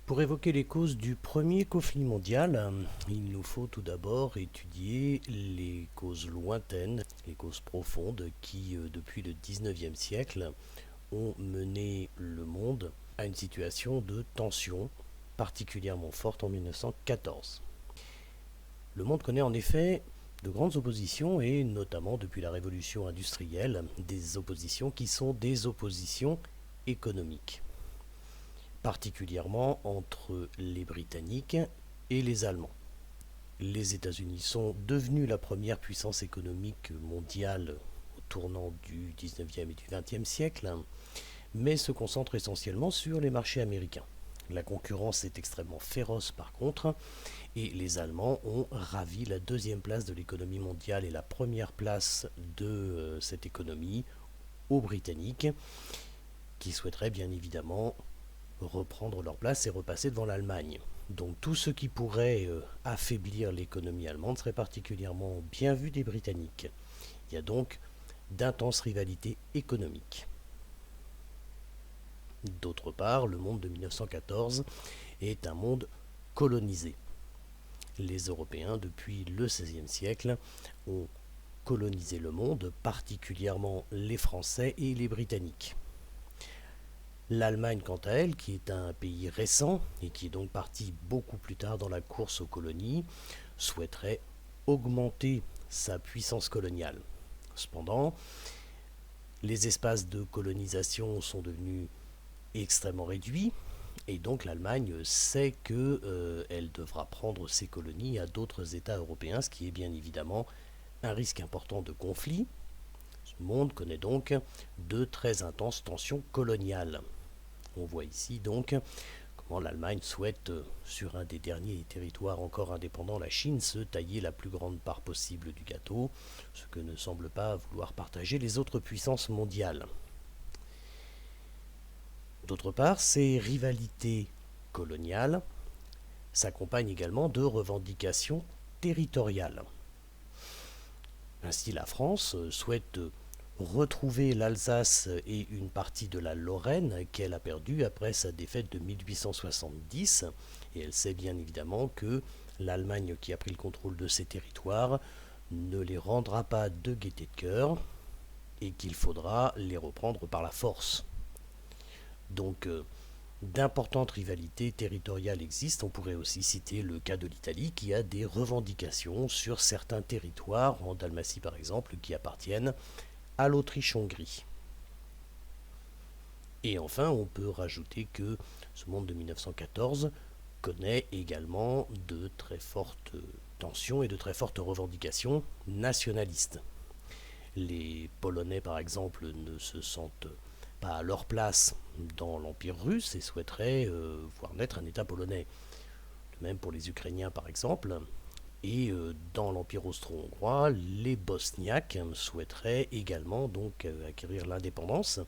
Pour évoquer les causes du premier conflit mondial, il nous faut tout d'abord étudier les causes lointaines, les causes profondes qui, depuis le XIXe siècle, ont mené le monde à une situation de tension particulièrement forte en 1914. Le monde connaît en effet de grandes oppositions et notamment depuis la révolution industrielle, des oppositions qui sont des oppositions économiques, particulièrement entre les Britanniques et les Allemands. Les États-Unis sont devenus la première puissance économique mondiale au tournant du 19e et du 20e siècle, mais se concentrent essentiellement sur les marchés américains. La concurrence est extrêmement féroce par contre, et les Allemands ont ravi la deuxième place de l'économie mondiale et la première place de cette économie aux Britanniques, qui souhaiteraient bien évidemment reprendre leur place et repasser devant l'Allemagne. Donc tout ce qui pourrait affaiblir l'économie allemande serait particulièrement bien vu des Britanniques. Il y a donc d'intenses rivalités économiques. D'autre part, le monde de 1914 est un monde colonisé. Les Européens, depuis le XVIe siècle, ont colonisé le monde, particulièrement les Français et les Britanniques. L'Allemagne, quant à elle, qui est un pays récent et qui est donc parti beaucoup plus tard dans la course aux colonies, souhaiterait augmenter sa puissance coloniale. Cependant, les espaces de colonisation sont devenus extrêmement réduits et donc l'Allemagne sait qu'elle devra prendre ses colonies à d'autres États européens, ce qui est bien évidemment un risque important de conflit. Ce monde connaît donc de très intenses tensions coloniales. On voit ici donc comment l'Allemagne souhaite, sur un des derniers territoires encore indépendants, la Chine, se tailler la plus grande part possible du gâteau, ce que ne semblent pas vouloir partager les autres puissances mondiales. D'autre part, ces rivalités coloniales s'accompagnent également de revendications territoriales. Ainsi, la France souhaite retrouver l'Alsace et une partie de la Lorraine qu'elle a perdue après sa défaite de 1870, et elle sait bien évidemment que l'Allemagne qui a pris le contrôle de ces territoires ne les rendra pas de gaieté de cœur et qu'il faudra les reprendre par la force. Donc d'importantes rivalités territoriales existent. On pourrait aussi citer le cas de l'Italie qui a des revendications sur certains territoires, en Dalmatie par exemple, qui appartiennent à l'Autriche-Hongrie. Et enfin, on peut rajouter que ce monde de 1914 connaît également de très fortes tensions et de très fortes revendications nationalistes. Les Polonais, par exemple, ne se sentent pas à leur place dans l'Empire russe et souhaiteraient voir naître un État polonais. De même pour les Ukrainiens, par exemple. Et dans l'Empire austro-hongrois, les Bosniaques souhaiteraient également donc acquérir l'indépendance.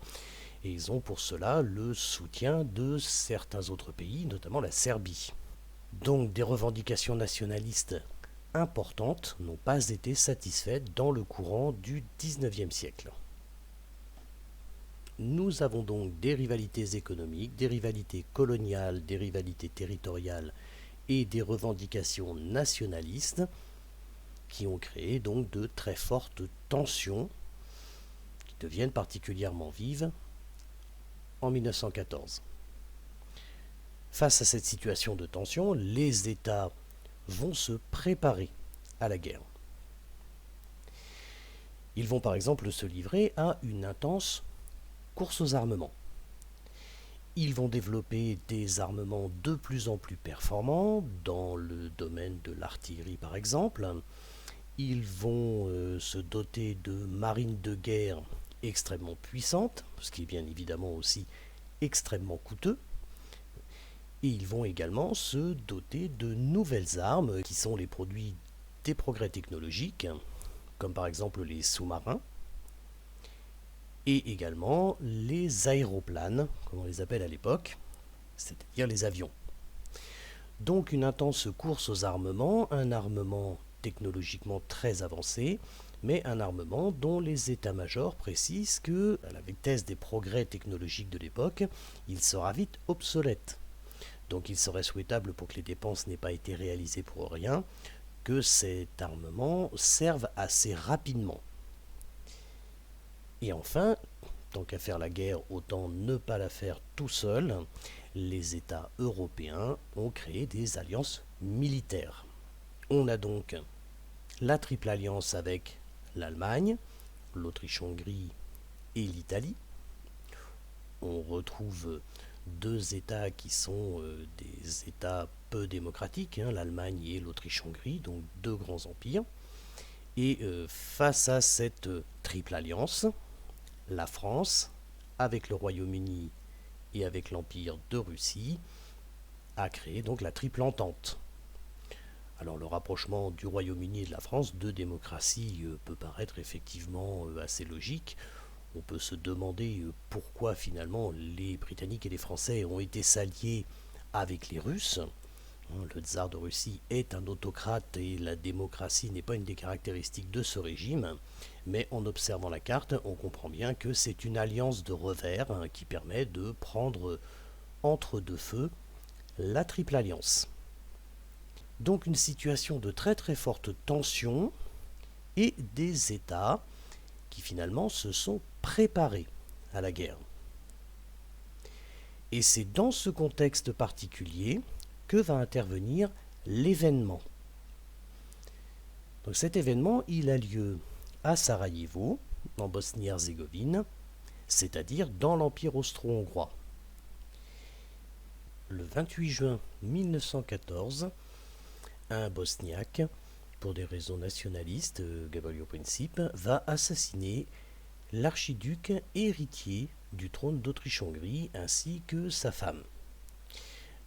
Et ils ont pour cela le soutien de certains autres pays, notamment la Serbie. Donc des revendications nationalistes importantes n'ont pas été satisfaites dans le courant du XIXe siècle. Nous avons donc des rivalités économiques, des rivalités coloniales, des rivalités territoriales et des revendications nationalistes qui ont créé donc de très fortes tensions qui deviennent particulièrement vives en 1914. Face à cette situation de tension, les États vont se préparer à la guerre. Ils vont par exemple se livrer à une intense course aux armements. Ils vont développer des armements de plus en plus performants dans le domaine de l'artillerie par exemple. Ils vont se doter de marines de guerre extrêmement puissantes, ce qui est bien évidemment aussi extrêmement coûteux. Et ils vont également se doter de nouvelles armes qui sont les produits des progrès technologiques, comme par exemple les sous-marins, et également les aéroplanes, comme on les appelle à l'époque, c'est-à-dire les avions. Donc une intense course aux armements, un armement technologiquement très avancé, mais un armement dont les états-majors précisent que, à la vitesse des progrès technologiques de l'époque, il sera vite obsolète. Donc il serait souhaitable, pour que les dépenses n'aient pas été réalisées pour rien, que cet armement serve assez rapidement. Et enfin, tant qu'à faire la guerre, autant ne pas la faire tout seul. Les États européens ont créé des alliances militaires. On a donc la triple alliance avec l'Allemagne, l'Autriche-Hongrie et l'Italie. On retrouve deux États qui sont des États peu démocratiques, l'Allemagne et l'Autriche-Hongrie, donc deux grands empires. Et face à cette triple alliance, la France, avec le Royaume-Uni et avec l'Empire de Russie, a créé donc la triple entente. Alors le rapprochement du Royaume-Uni et de la France, deux démocraties, peut paraître effectivement assez logique. On peut se demander pourquoi finalement les Britanniques et les Français ont été s'allier avec les Russes. Le tsar de Russie est un autocrate et la démocratie n'est pas une des caractéristiques de ce régime, mais en observant la carte, on comprend bien que c'est une alliance de revers qui permet de prendre entre deux feux la triple alliance. Donc une situation de très très forte tension et des États qui finalement se sont préparés à la guerre. Et c'est dans ce contexte particulier que va intervenir l'événement. Donc cet événement, il a lieu à Sarajevo, en Bosnie-Herzégovine, c'est-à-dire dans l'Empire austro-hongrois. Le 28 juin 1914, un Bosniaque, pour des raisons nationalistes, Gavrilo Princip, va assassiner l'archiduc héritier du trône d'Autriche-Hongrie ainsi que sa femme.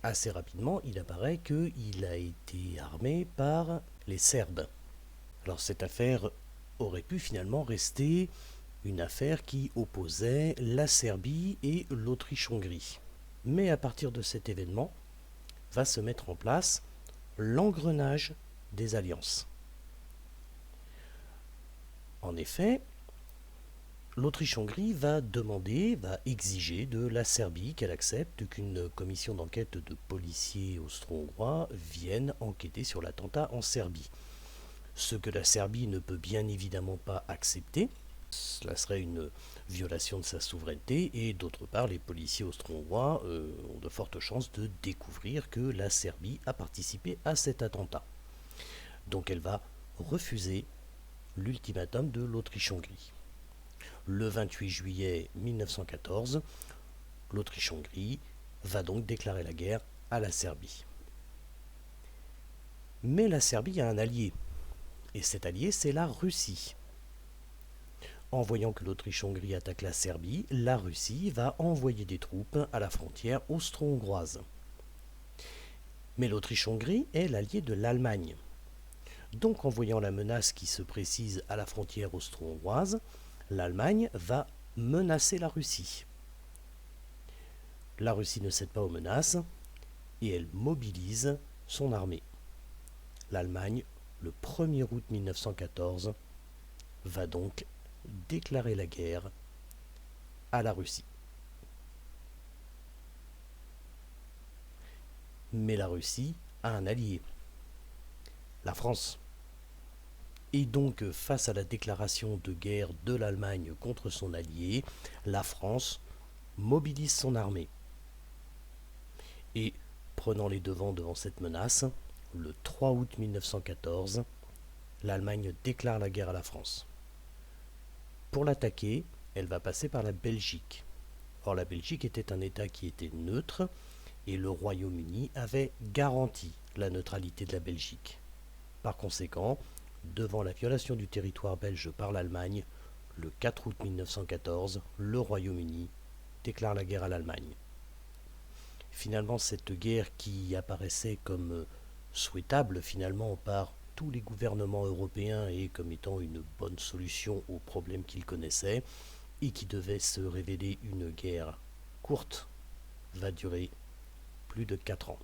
Assez rapidement, il apparaît qu'il a été armé par les Serbes. Alors cette affaire aurait pu finalement rester une affaire qui opposait la Serbie et l'Autriche-Hongrie. Mais à partir de cet événement, va se mettre en place l'engrenage des alliances. En effet, l'Autriche-Hongrie va exiger de la Serbie qu'elle accepte qu'une commission d'enquête de policiers austro-hongrois vienne enquêter sur l'attentat en Serbie. Ce que la Serbie ne peut bien évidemment pas accepter, cela serait une violation de sa souveraineté, et d'autre part, les policiers austro-hongrois ont de fortes chances de découvrir que la Serbie a participé à cet attentat. Donc elle va refuser l'ultimatum de l'Autriche-Hongrie. Le 28 juillet 1914, l'Autriche-Hongrie va donc déclarer la guerre à la Serbie. Mais la Serbie a un allié, et cet allié, c'est la Russie. En voyant que l'Autriche-Hongrie attaque la Serbie, la Russie va envoyer des troupes à la frontière austro-hongroise. Mais l'Autriche-Hongrie est l'allié de l'Allemagne. Donc en voyant la menace qui se précise à la frontière austro-hongroise, l'Allemagne va menacer la Russie. La Russie ne cède pas aux menaces et elle mobilise son armée. L'Allemagne, le 1er août 1914, va donc déclarer la guerre à la Russie. Mais la Russie a un allié, la France. Et donc, face à la déclaration de guerre de l'Allemagne contre son allié, la France mobilise son armée. Et, prenant les devants devant cette menace, le 3 août 1914, l'Allemagne déclare la guerre à la France. Pour l'attaquer, elle va passer par la Belgique. Or, la Belgique était un État qui était neutre, et le Royaume-Uni avait garanti la neutralité de la Belgique. Par conséquent, devant la violation du territoire belge par l'Allemagne, le 4 août 1914, le Royaume-Uni déclare la guerre à l'Allemagne. Finalement, cette guerre qui apparaissait comme souhaitable finalement par tous les gouvernements européens et comme étant une bonne solution aux problèmes qu'ils connaissaient, et qui devait se révéler une guerre courte, va durer plus de 4 ans.